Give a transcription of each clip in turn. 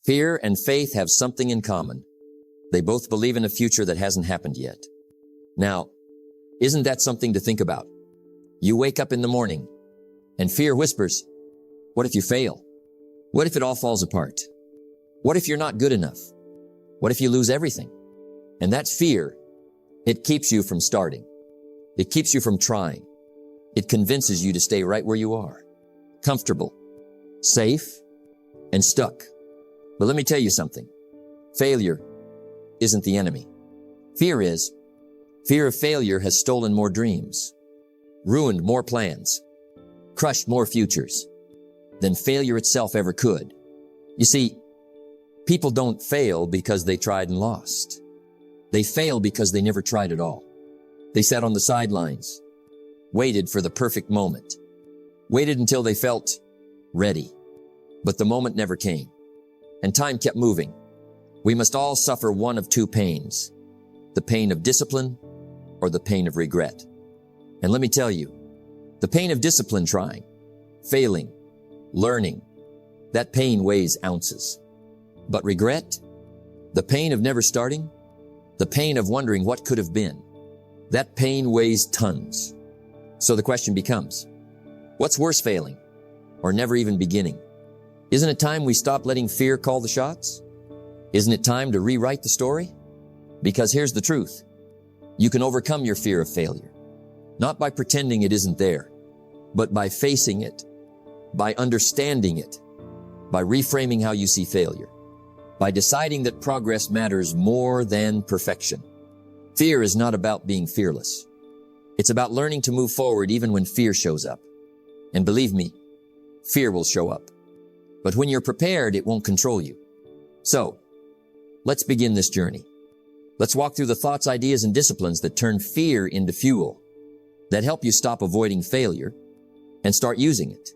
Fear and faith have something in common. They both believe in a future that hasn't happened yet. Now, isn't that something to think about? You wake up in the morning and fear whispers, what if you fail? What if it all falls apart? What if you're not good enough? What if you lose everything? And that fear, it keeps you from starting. It keeps you from trying. It convinces you to stay right where you are, comfortable, safe, and stuck. But let me tell you something. Failure isn't the enemy. Fear is. Fear of failure has stolen more dreams, ruined more plans, crushed more futures than failure itself ever could. You see, people don't fail because they tried and lost. They fail because they never tried at all. They sat on the sidelines, waited for the perfect moment, waited until they felt ready. But the moment never came, and time kept moving. We must all suffer one of two pains, the pain of discipline or the pain of regret. And let me tell you, the pain of discipline, trying, failing, learning, that pain weighs ounces. But regret, the pain of never starting, the pain of wondering what could have been, that pain weighs tons. So the question becomes, what's worse, failing or never even beginning? Isn't it time we stop letting fear call the shots? Isn't it time to rewrite the story? Because here's the truth. You can overcome your fear of failure, not by pretending it isn't there, but by facing it, by understanding it, by reframing how you see failure, by deciding that progress matters more than perfection. Fear is not about being fearless. It's about learning to move forward even when fear shows up. And believe me, fear will show up. But when you're prepared, it won't control you. So, let's begin this journey. Let's walk through the thoughts, ideas, and disciplines that turn fear into fuel, that help you stop avoiding failure and start using it.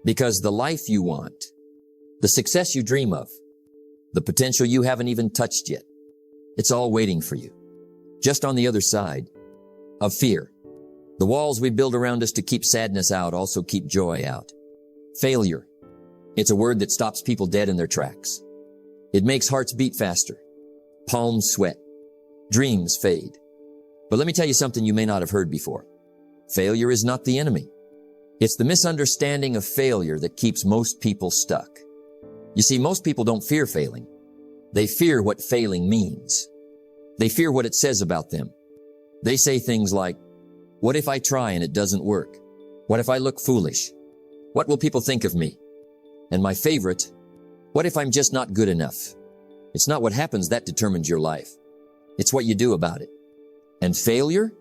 Because the life you want, the success you dream of, the potential you haven't even touched yet, it's all waiting for you, just on the other side of fear. The walls we build around us to keep sadness out also keep joy out. Failure, it's a word that stops people dead in their tracks. It makes hearts beat faster, palms sweat, dreams fade. But let me tell you something you may not have heard before. Failure is not the enemy. It's the misunderstanding of failure that keeps most people stuck. You see, most people don't fear failing. They fear what failing means. They fear what it says about them. They say things like, what if I try and it doesn't work? What if I look foolish? What will people think of me? And my favorite, what if I'm just not good enough? It's not what happens that determines your life. It's what you do about it. And failure,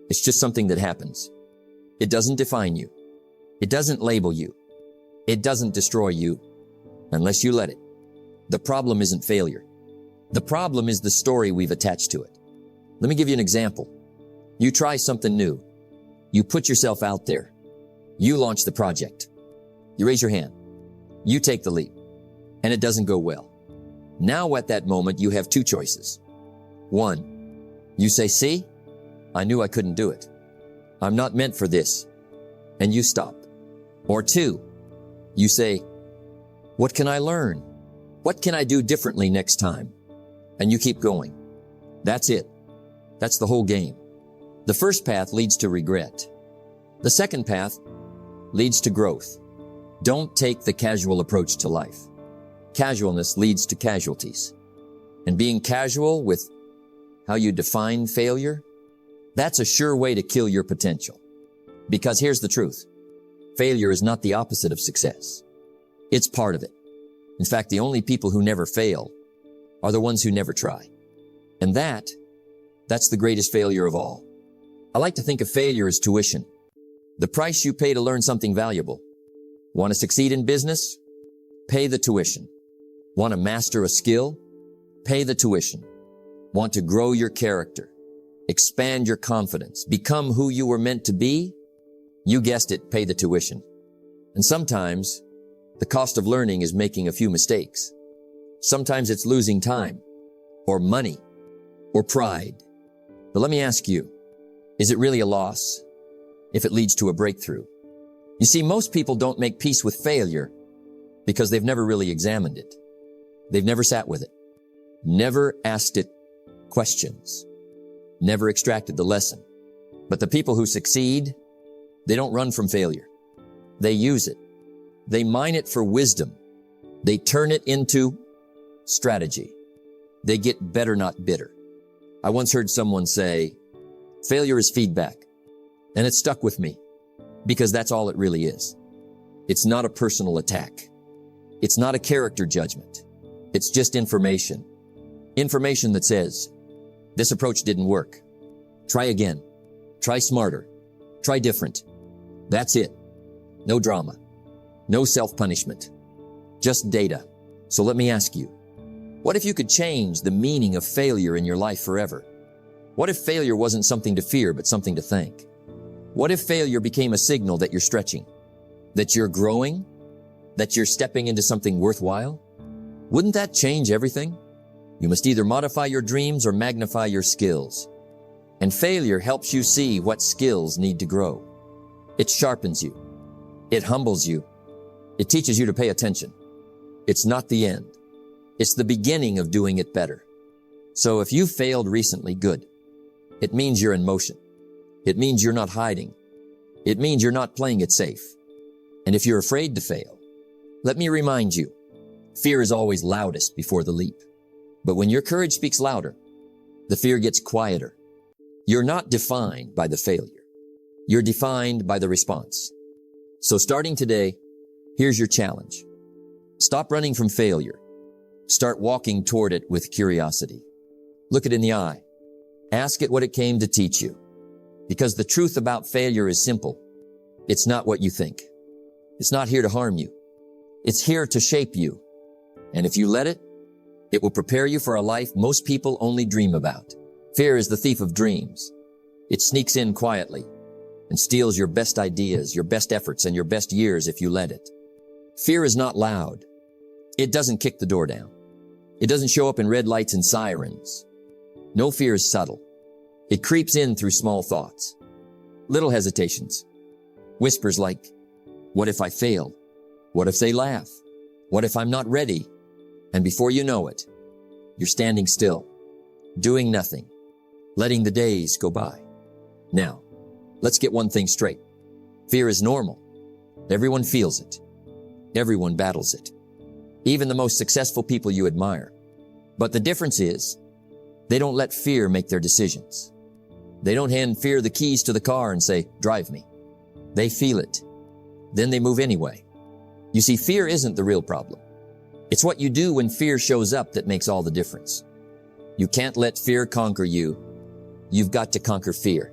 it's just something that happens. It doesn't define you. It doesn't label you. It doesn't destroy you unless you let it. The problem isn't failure. The problem is the story we've attached to it. Let me give you an example. You try something new. You put yourself out there. You launch the project. You raise your hand. You take the leap. And it doesn't go well. Now at that moment, you have two choices. One, you say, see, I knew I couldn't do it. I'm not meant for this. And you stop. Or two, you say, what can I learn? What can I do differently next time? And you keep going. That's it. That's the whole game. The first path leads to regret. The second path leads to growth. Don't take the casual approach to life. Casualness leads to casualties. And being casual with how you define failure, that's a sure way to kill your potential. Because here's the truth. Failure is not the opposite of success. It's part of it. In fact, the only people who never fail are the ones who never try. And that's the greatest failure of all. I like to think of failure as tuition. The price you pay to learn something valuable. Want to succeed in business? Pay the tuition. Want to master a skill? Pay the tuition. Want to grow your character? Expand your confidence? Become who you were meant to be? You guessed it, pay the tuition. And sometimes the cost of learning is making a few mistakes. Sometimes it's losing time or money or pride. But let me ask you, is it really a loss if it leads to a breakthrough? You see, most people don't make peace with failure because they've never really examined it. They've never sat with it, never asked it questions, never extracted the lesson. But the people who succeed, they don't run from failure. They use it. They mine it for wisdom. They turn it into strategy. They get better, not bitter. I once heard someone say, failure is feedback. And it stuck with me because that's all it really is. It's not a personal attack. It's not a character judgment. It's just information. Information that says, this approach didn't work. Try again. Try smarter. Try different. That's it. No drama. No self-punishment. Just data. So let me ask you, what if you could change the meaning of failure in your life forever? What if failure wasn't something to fear, but something to thank? What if failure became a signal that you're stretching, that you're growing, that you're stepping into something worthwhile? Wouldn't that change everything? You must either modify your dreams or magnify your skills. And failure helps you see what skills need to grow. It sharpens you. It humbles you. It teaches you to pay attention. It's not the end. It's the beginning of doing it better. So if you failed recently, good. It means you're in motion. It means you're not hiding. It means you're not playing it safe. And if you're afraid to fail, let me remind you, fear is always loudest before the leap. But when your courage speaks louder, the fear gets quieter. You're not defined by the failure. You're defined by the response. So starting today, here's your challenge. Stop running from failure. Start walking toward it with curiosity. Look it in the eye. Ask it what it came to teach you. Because the truth about failure is simple. It's not what you think. It's not here to harm you. It's here to shape you. And if you let it, it will prepare you for a life most people only dream about. Fear is the thief of dreams. It sneaks in quietly and steals your best ideas, your best efforts, and your best years if you let it. Fear is not loud. It doesn't kick the door down. It doesn't show up in red lights and sirens. No fear is subtle. It creeps in through small thoughts, little hesitations, whispers like, what if I fail? What if they laugh? What if I'm not ready? And before you know it, you're standing still, doing nothing, letting the days go by. Now, let's get one thing straight. Fear is normal. Everyone feels it. Everyone battles it. Even the most successful people you admire. But the difference is, they don't let fear make their decisions. They don't hand fear the keys to the car and say, drive me. They feel it. Then they move anyway. You see, fear isn't the real problem. It's what you do when fear shows up that makes all the difference. You can't let fear conquer you. You've got to conquer fear.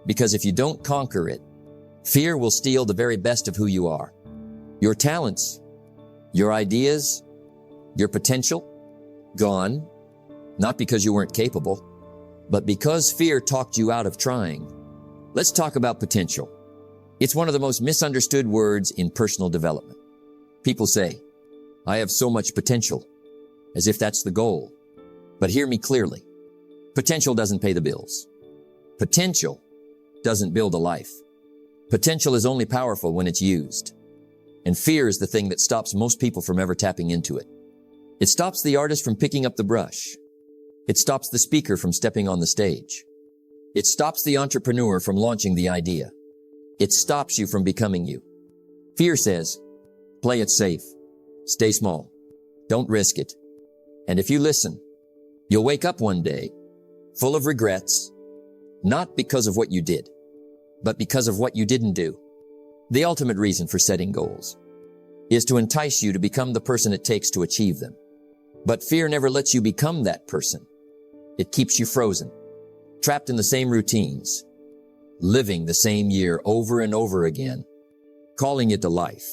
Because if you don't conquer it, fear will steal the very best of who you are. Your talents, your ideas, your potential, gone. Not because you weren't capable, but because fear talked you out of trying. Let's talk about potential. It's one of the most misunderstood words in personal development. People say, I have so much potential, as if that's the goal. But hear me clearly. Potential doesn't pay the bills. Potential doesn't build a life. Potential is only powerful when it's used. And fear is the thing that stops most people from ever tapping into it. It stops the artist from picking up the brush. It stops the speaker from stepping on the stage. It stops the entrepreneur from launching the idea. It stops you from becoming you. Fear says, play it safe. Stay small. Don't risk it. And if you listen, you'll wake up one day full of regrets, not because of what you did, but because of what you didn't do. The ultimate reason for setting goals is to entice you to become the person it takes to achieve them. But fear never lets you become that person. It keeps you frozen, trapped in the same routines, living the same year over and over again, calling it a life.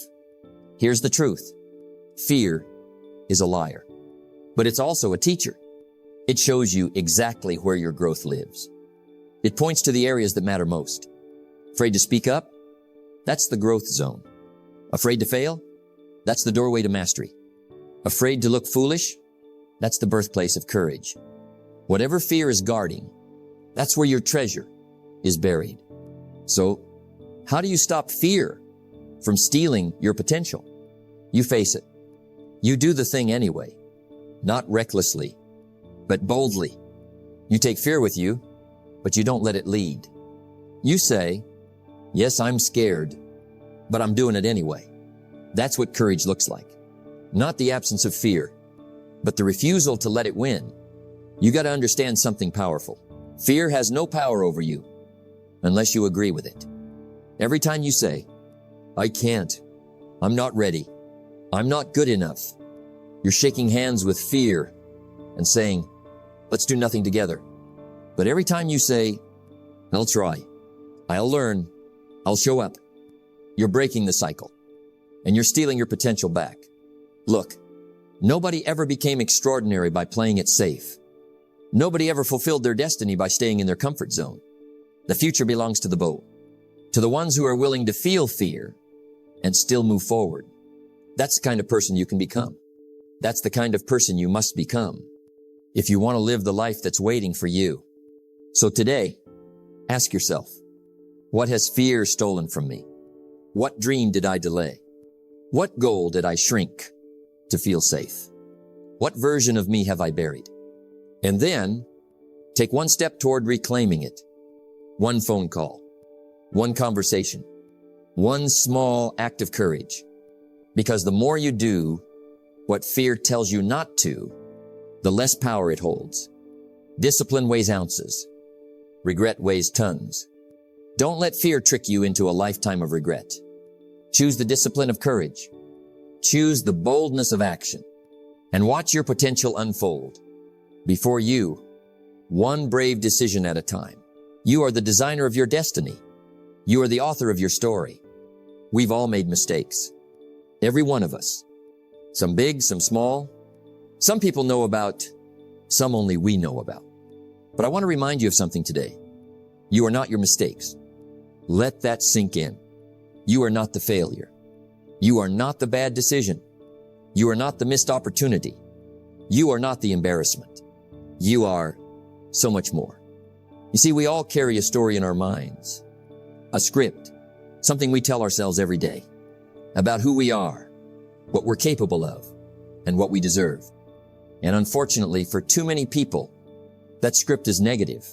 Here's the truth. Fear is a liar, but it's also a teacher. It shows you exactly where your growth lives. It points to the areas that matter most. Afraid to speak up? That's the growth zone. Afraid to fail? That's the doorway to mastery. Afraid to look foolish? That's the birthplace of courage. Whatever fear is guarding, that's where your treasure is buried. So, how do you stop fear from stealing your potential? You face it. You do the thing anyway, not recklessly, but boldly. You take fear with you, but you don't let it lead. You say, yes, I'm scared, but I'm doing it anyway. That's what courage looks like. Not the absence of fear, but the refusal to let it win. You got to understand something powerful. Fear has no power over you unless you agree with it. Every time you say, I can't, I'm not ready, I'm not good enough, you're shaking hands with fear and saying, let's do nothing together. But every time you say, I'll try, I'll learn, I'll show up, you're breaking the cycle and you're stealing your potential back. Look, nobody ever became extraordinary by playing it safe. Nobody ever fulfilled their destiny by staying in their comfort zone. The future belongs to the bold, to the ones who are willing to feel fear and still move forward. That's the kind of person you can become. That's the kind of person you must become if you want to live the life that's waiting for you. So today, ask yourself, what has fear stolen from me? What dream did I delay? What goal did I shrink to feel safe? What version of me have I buried? And then take one step toward reclaiming it. One phone call, one conversation, one small act of courage. Because the more you do what fear tells you not to, the less power it holds. Discipline weighs ounces. Regret weighs tons. Don't let fear trick you into a lifetime of regret. Choose the discipline of courage. Choose the boldness of action and watch your potential unfold before you, one brave decision at a time. You are the designer of your destiny. You are the author of your story. We've all made mistakes. Every one of us. Some big, some small. Some people know about, some only we know about. But I want to remind you of something today. You are not your mistakes. Let that sink in. You are not the failure. You are not the bad decision. You are not the missed opportunity. You are not the embarrassment. You are so much more. You see, we all carry a story in our minds, a script, something we tell ourselves every day about who we are, what we're capable of, and what we deserve. And unfortunately, for too many people, that script is negative.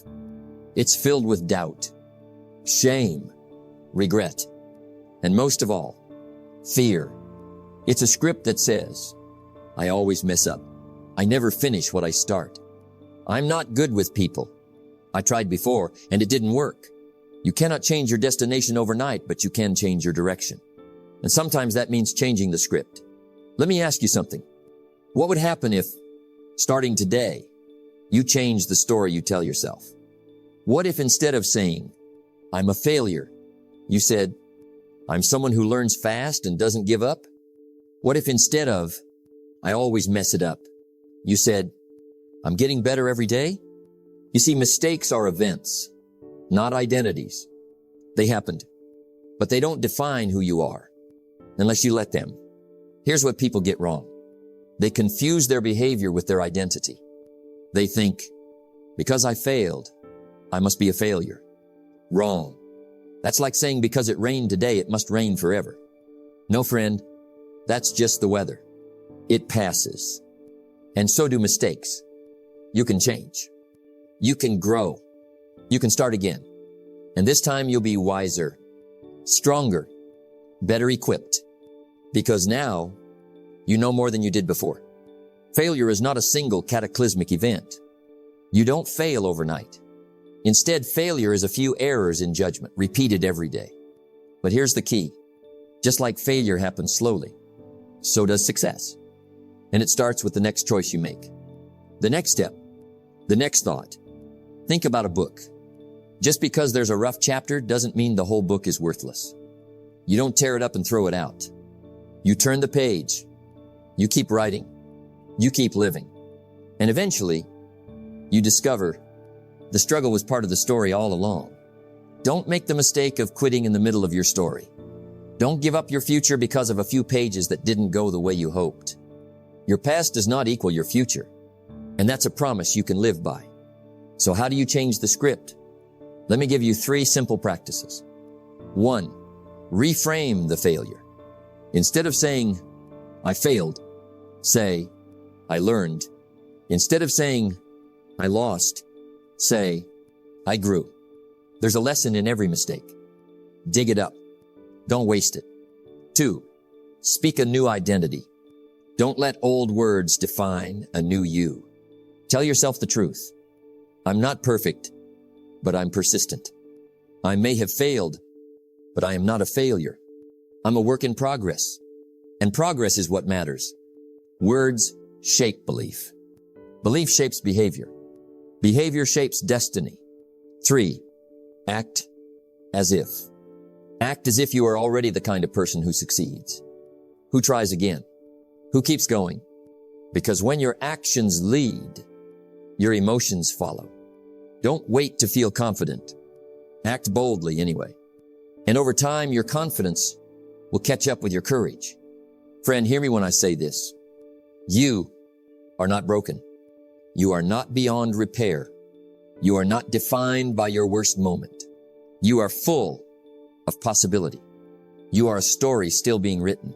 It's filled with doubt, shame, regret, and most of all, fear. It's a script that says, I always mess up. I never finish what I start. I'm not good with people. I tried before and it didn't work. You cannot change your destination overnight, but you can change your direction. And sometimes that means changing the script. Let me ask you something. What would happen if, starting today, you changed the story you tell yourself? What if instead of saying, I'm a failure, you said, I'm someone who learns fast and doesn't give up? What if instead of, I always mess it up, you said, I'm getting better every day? You see, mistakes are events, not identities. They happened, but they don't define who you are unless you let them. Here's what people get wrong. They confuse their behavior with their identity. They think, because I failed, I must be a failure. Wrong. That's like saying because it rained today, it must rain forever. No, friend, that's just the weather. It passes. And so do mistakes. You can change. You can grow. You can start again. And this time you'll be wiser, stronger, better equipped. Because now you know more than you did before. Failure is not a single cataclysmic event. You don't fail overnight. Instead, failure is a few errors in judgment, repeated every day. But here's the key. Just like failure happens slowly, so does success. And it starts with the next choice you make. The next step, the next thought. Think about a book. Just because there's a rough chapter doesn't mean the whole book is worthless. You don't tear it up and throw it out. You turn the page. You keep writing. You keep living. And eventually, you discover the struggle was part of the story all along. Don't make the mistake of quitting in the middle of your story. Don't give up your future because of a few pages that didn't go the way you hoped. Your past does not equal your future, and that's a promise you can live by. So how do you change the script? Let me give you 3 simple practices. 1, reframe the failure. Instead of saying, I failed. Say, I learned. Instead of saying, I lost, say, I grew. There's a lesson in every mistake. Dig it up. Don't waste it. 2, speak a new identity. Don't let old words define a new you. Tell yourself the truth. I'm not perfect, but I'm persistent. I may have failed, but I am not a failure. I'm a work in progress, and progress is what matters. Words shape belief. Belief shapes behavior. Behavior shapes destiny. 3, act as if. Act as if you are already the kind of person who succeeds, who tries again, who keeps going. Because when your actions lead, your emotions follow. Don't wait to feel confident. Act boldly anyway. And over time, your confidence will catch up with your courage. Friend, hear me when I say this. You are not broken. You are not beyond repair. You are not defined by your worst moment. You are full of possibility. You are a story still being written.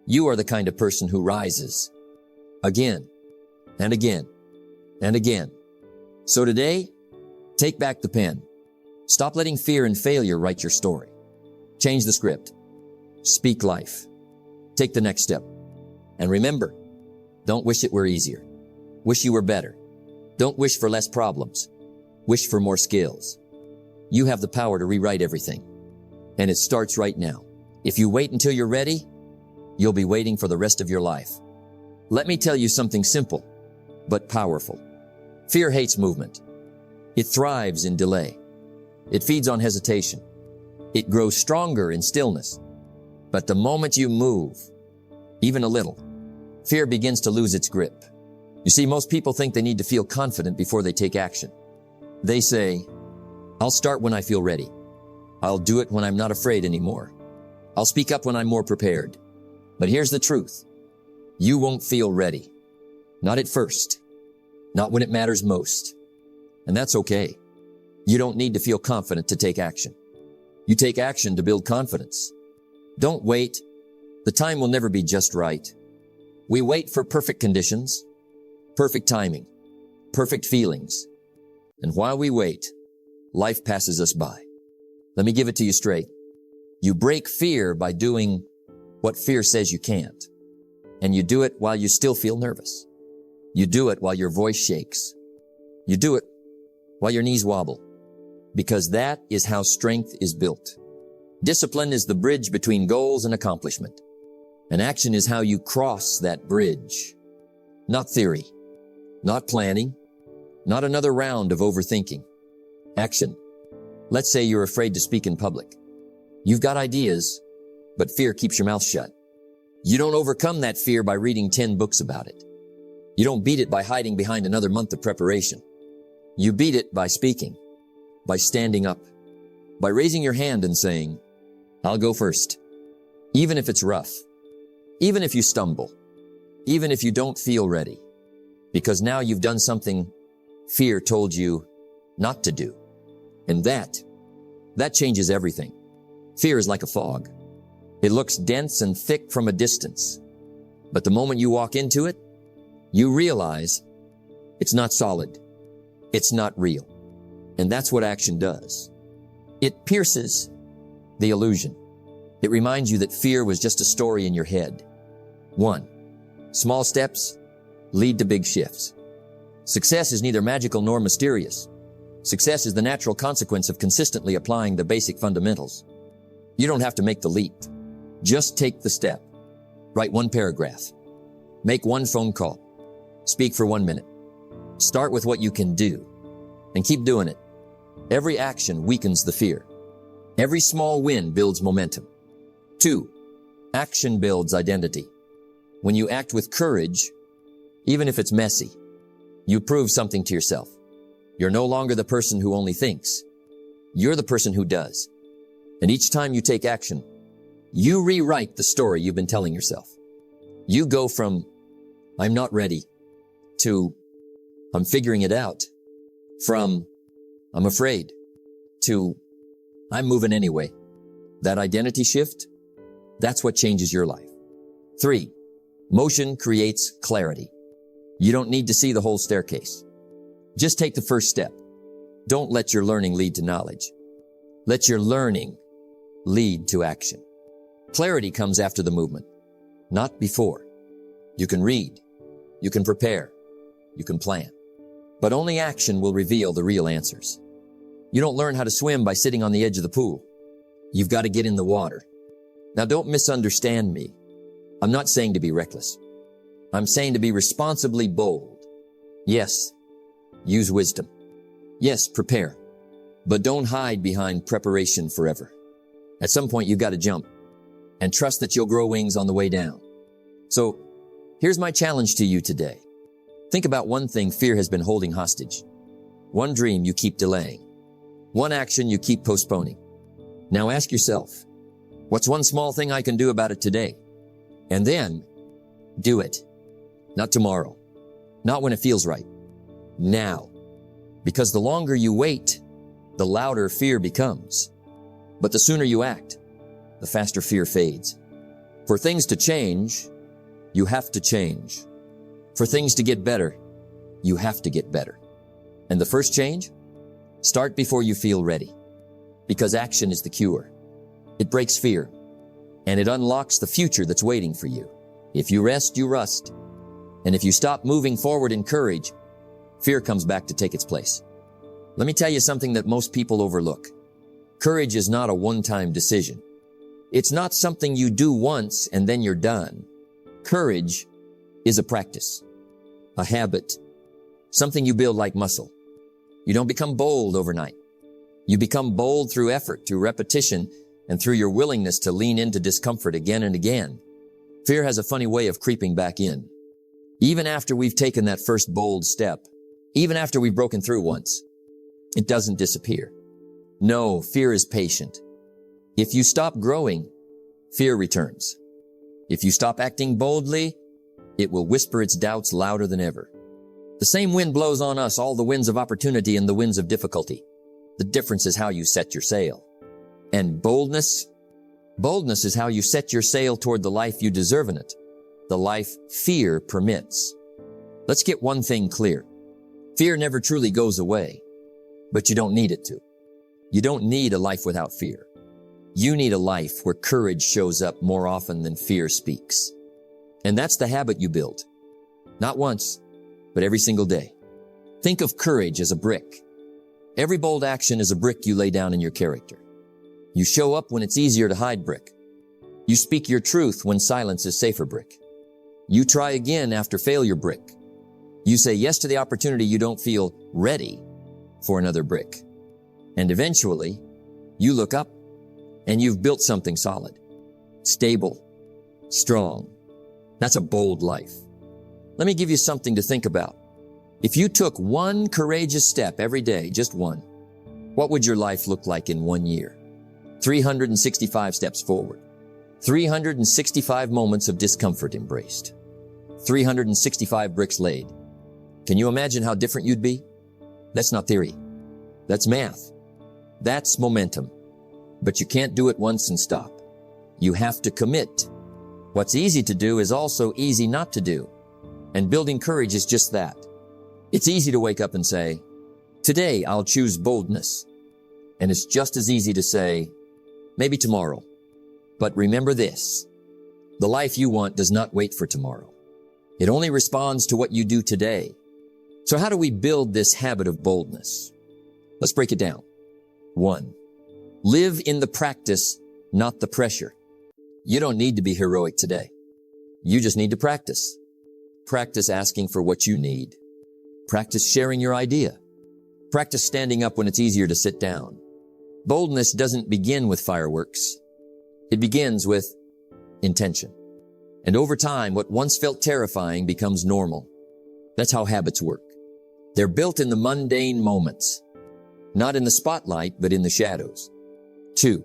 You are the kind of person who rises again and again and again. So today, take back the pen. Stop letting fear and failure write your story. Change the script. Speak life. Take the next step. And remember, don't wish it were easier. Wish you were better. Don't wish for less problems. Wish for more skills. You have the power to rewrite everything. And it starts right now. If you wait until you're ready, you'll be waiting for the rest of your life. Let me tell you something simple, but powerful. Fear hates movement. It thrives in delay. It feeds on hesitation. It grows stronger in stillness. But the moment you move, even a little, fear begins to lose its grip. You see, most people think they need to feel confident before they take action. They say, I'll start when I feel ready. I'll do it when I'm not afraid anymore. I'll speak up when I'm more prepared. But here's the truth. You won't feel ready. Not at first. Not when it matters most. And that's okay. You don't need to feel confident to take action. You take action to build confidence. Don't wait. The time will never be just right. We wait for perfect conditions, perfect timing, perfect feelings. And while we wait, life passes us by. Let me give it to you straight. You break fear by doing what fear says you can't. And you do it while you still feel nervous. You do it while your voice shakes. You do it while your knees wobble. Because that is how strength is built. Discipline is the bridge between goals and accomplishment. And action is how you cross that bridge. Not theory, not planning, not another round of overthinking. Action. Let's say you're afraid to speak in public. You've got ideas, but fear keeps your mouth shut. You don't overcome that fear by reading 10 books about it. You don't beat it by hiding behind another month of preparation. You beat it by speaking, by standing up, by raising your hand and saying, I'll go first. Even if it's rough, even if you stumble, even if you don't feel ready, because now you've done something fear told you not to do. And that changes everything. Fear is like a fog. It looks dense and thick from a distance. But the moment you walk into it, you realize it's not solid. It's not real. And that's what action does. It pierces the illusion. It reminds you that fear was just a story in your head. 1. Small steps lead to big shifts. Success is neither magical nor mysterious. Success is the natural consequence of consistently applying the basic fundamentals. You don't have to make the leap. Just take the step. Write 1 paragraph. Make 1 phone call. Speak for 1 minute. Start with what you can do and keep doing it. Every action weakens the fear. Every small win builds momentum. 2. Action builds identity. When you act with courage, even if it's messy, you prove something to yourself. You're no longer the person who only thinks. You're the person who does. And each time you take action, you rewrite the story you've been telling yourself. You go from, I'm not ready, to, I'm figuring it out, from, I'm afraid, to, I'm moving anyway. That identity shift, that's what changes your life. 3. Motion creates clarity. You don't need to see the whole staircase. Just take the first step. Don't let your learning lead to knowledge. Let your learning lead to action. Clarity comes after the movement, not before. You can read, you can prepare, you can plan, but only action will reveal the real answers. You don't learn how to swim by sitting on the edge of the pool. You've got to get in the water. Now don't misunderstand me. I'm not saying to be reckless. I'm saying to be responsibly bold. Yes, use wisdom. Yes, prepare. But don't hide behind preparation forever. At some point, you've got to jump and trust that you'll grow wings on the way down. So here's my challenge to you today. Think about one thing fear has been holding hostage. One dream you keep delaying. One action you keep postponing. Now ask yourself, what's one small thing I can do about it today? And then do it. Not tomorrow. Not when it feels right. Now. Because the longer you wait, the louder fear becomes. But the sooner you act, the faster fear fades. For things to change, you have to change. For things to get better, you have to get better. And the first change? Start before you feel ready. Because action is the cure. It breaks fear. And it unlocks the future that's waiting for you. If you rest, you rust. And if you stop moving forward in courage, fear comes back to take its place. Let me tell you something that most people overlook. Courage is not a one-time decision. It's not something you do once and then you're done. Courage is a practice, a habit, something you build like muscle. You don't become bold overnight. You become bold through effort, through repetition, and through your willingness to lean into discomfort again and again. Fear has a funny way of creeping back in. Even after we've taken that first bold step, even after we've broken through once, it doesn't disappear. No, fear is patient. If you stop growing, fear returns. If you stop acting boldly, it will whisper its doubts louder than ever. The same wind blows on us, all the winds of opportunity and the winds of difficulty. The difference is how you set your sail. And boldness is how you set your sail toward the life you deserve in it, the life fear permits. Let's get one thing clear. Fear never truly goes away, but you don't need it to. You don't need a life without fear. You need a life where courage shows up more often than fear speaks. And that's the habit you build. Not once, but every single day. Think of courage as a brick. Every bold action is a brick you lay down in your character. You show up when it's easier to hide brick. You speak your truth when silence is safer brick. You try again after failure brick. You say yes to the opportunity you don't feel ready for another brick. And eventually, you look up and you've built something solid, stable, strong. That's a bold life. Let me give you something to think about. If you took one courageous step every day, just one, what would your life look like in 1 year? 365 steps forward, 365 moments of discomfort embraced, 365 bricks laid. Can you imagine how different you'd be? That's not theory. That's math. That's momentum. But you can't do it once and stop. You have to commit. What's easy to do is also easy not to do. And building courage is just that. It's easy to wake up and say, today I'll choose boldness. And it's just as easy to say, maybe tomorrow. But remember this, the life you want does not wait for tomorrow. It only responds to what you do today. So how do we build this habit of boldness? Let's break it down. 1, live in the practice, not the pressure. You don't need to be heroic today. You just need to practice. Practice asking for what you need. Practice sharing your idea. Practice standing up when it's easier to sit down. Boldness doesn't begin with fireworks. It begins with intention. And over time, what once felt terrifying becomes normal. That's how habits work. They're built in the mundane moments, not in the spotlight, but in the shadows. 2,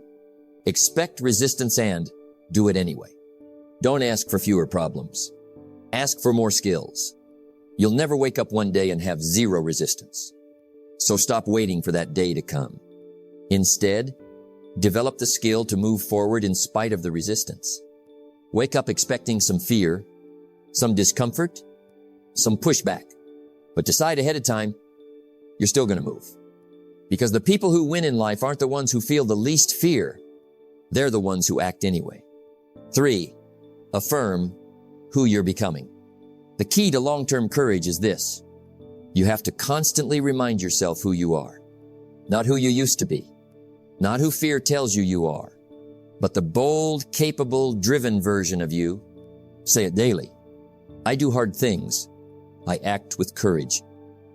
expect resistance and do it anyway. Don't ask for fewer problems. Ask for more skills. You'll never wake up one day and have zero resistance. So stop waiting for that day to come. Instead, develop the skill to move forward in spite of the resistance. Wake up expecting some fear, some discomfort, some pushback. But decide ahead of time, you're still going to move. Because the people who win in life aren't the ones who feel the least fear. They're the ones who act anyway. 3, affirm who you're becoming. The key to long-term courage is this. You have to constantly remind yourself who you are. Not who you used to be. Not who fear tells you are. But the bold, capable, driven version of you. Say it daily. I do hard things. I act with courage.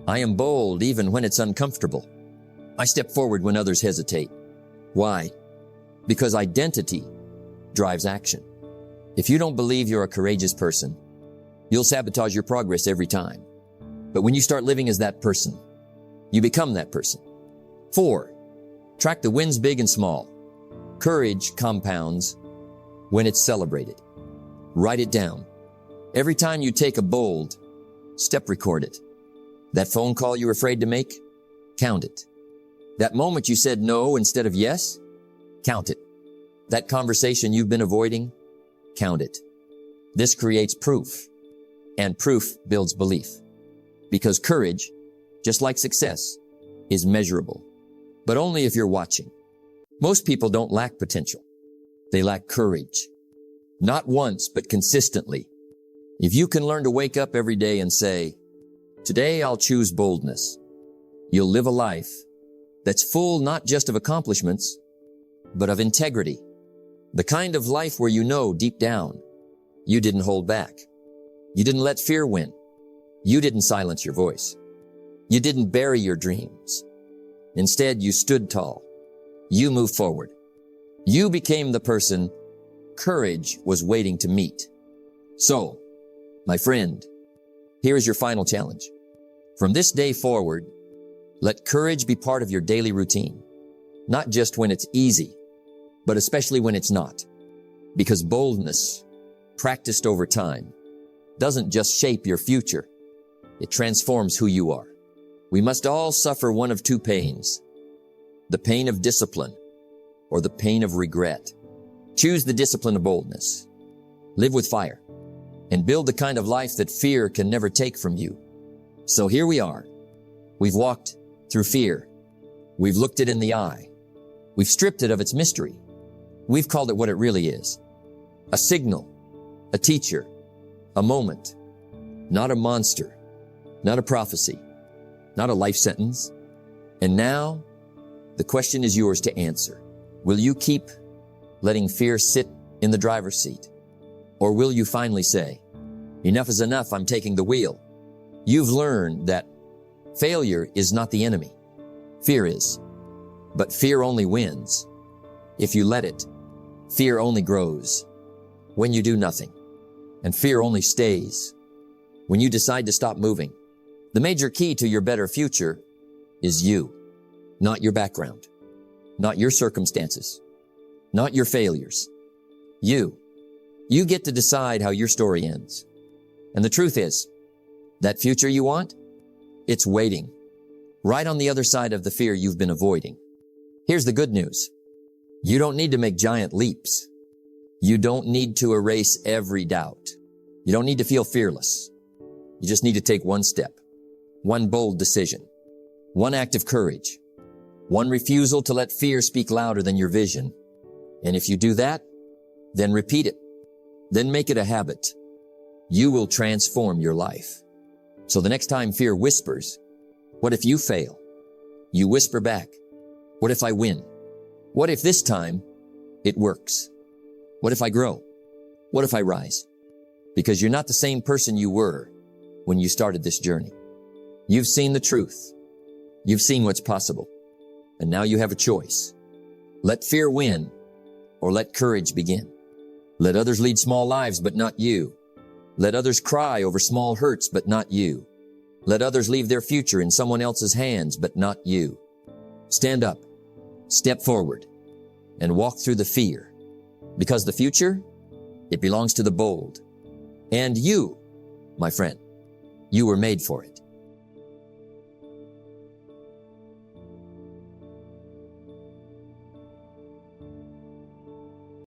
I am bold even when it's uncomfortable. I step forward when others hesitate. Why? Because identity drives action. If you don't believe you're a courageous person, you'll sabotage your progress every time. But when you start living as that person, you become that person. 4, track the wins big and small. Courage compounds when it's celebrated. Write it down. Every time you take a bold step, record it. That phone call you were afraid to make, count it. That moment you said no instead of yes, count it. That conversation you've been avoiding, count it. This creates proof, and proof builds belief. Because courage, just like success, is measurable, but only if you're watching. Most people don't lack potential. They lack courage. Not once, but consistently. If you can learn to wake up every day and say, today I'll choose boldness, you'll live a life that's full not just of accomplishments, but of integrity. The kind of life where you know deep down, you didn't hold back. You didn't let fear win. You didn't silence your voice. You didn't bury your dreams. Instead, you stood tall. You moved forward. You became the person courage was waiting to meet. So, my friend, here is your final challenge. From this day forward, let courage be part of your daily routine. Not just when it's easy, but especially when it's not. Because boldness, practiced over time, doesn't just shape your future. It transforms who you are. We must all suffer one of 2 pains. The pain of discipline or the pain of regret. Choose the discipline of boldness. Live with fire and build the kind of life that fear can never take from you. So here we are. We've walked through fear. We've looked it in the eye. We've stripped it of its mystery. We've called it what it really is. A signal, a teacher, a moment, not a monster, not a prophecy, not a life sentence. And now, the question is yours to answer. Will you keep letting fear sit in the driver's seat? Or will you finally say, enough is enough, I'm taking the wheel? You've learned that failure is not the enemy. Fear is. But fear only wins if you let it. Fear only grows when you do nothing. And fear only stays when you decide to stop moving. The major key to your better future is you, not your background, not your circumstances, not your failures. You get to decide how your story ends. And the truth is, that future you want, it's waiting right on the other side of the fear you've been avoiding. Here's the good news. You don't need to make giant leaps. You don't need to erase every doubt. You don't need to feel fearless. You just need to take one step, one bold decision, one act of courage, one refusal to let fear speak louder than your vision. And if you do that, then repeat it. Then make it a habit. You will transform your life. So the next time fear whispers, what if you fail? You whisper back, what if I win? What if this time it works? What if I grow? What if I rise? Because you're not the same person you were when you started this journey. You've seen the truth. You've seen what's possible. And now you have a choice. Let fear win or let courage begin. Let others lead small lives, but not you. Let others cry over small hurts, but not you. Let others leave their future in someone else's hands, but not you. Stand up, step forward, and walk through the fear. Because the future, it belongs to the bold. And you, my friend, you were made for it.